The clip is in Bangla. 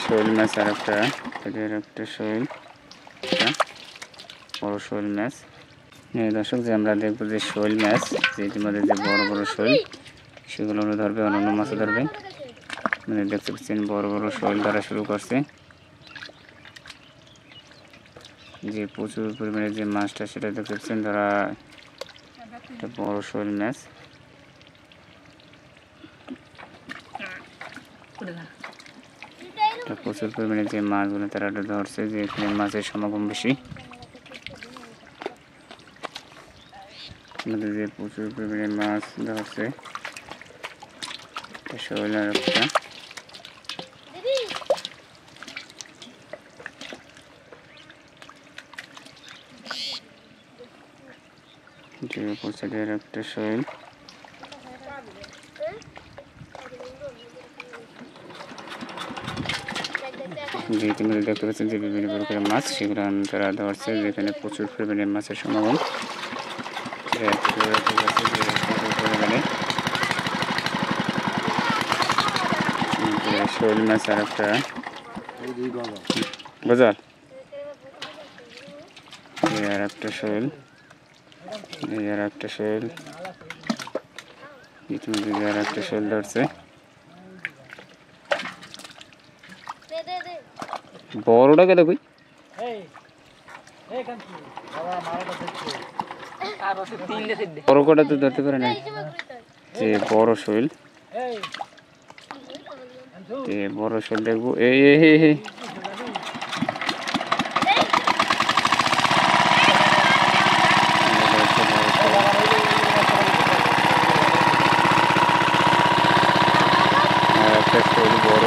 শোল মাছ আর একটা শোল, বড় শোল মাছ। দর্শক যে আমরা দেখবো যে শোল মাছ যে ইতিমধ্যে যে বড় বড় শোল সেগুলো ধরবে, অন্যান্য মাছও ধরবে। মানে দেখতে পাচ্ছেন বড় বড় শোল ধরা শুরু করছে। যে প্রচুর পরিমাণে যে মাছটা সেটা দেখতে পাচ্ছেন ধরা একটা বড় শোল মাছ। প্রচুর পরিমাণে যে মাছগুলো তারা ধরছে, যে এখানে মাছের সমাগম বেশি, যে প্রচুর পরিমাণে মাছ ধরছে। শোল আর একটা একটা শোল। যে ইতিমধ্যে দেখতে পাচ্ছেন যে বিভিন্ন প্রকারের মাছ সেগুলো তারা ধরছে, যেখানে প্রচুর পরিমাণে মাছের সমাগম। শোল মাছ আর একটা বাজার, আর একটা শোল, আর একটা শোল ইতিমধ্যে আর একটা শোল ধরছে। বড়টা গেল কই? বড় কটা তো ধরতে পারে না। যে বড় শোল, বড় শোল দেখবো। এই একটা শোল বড়।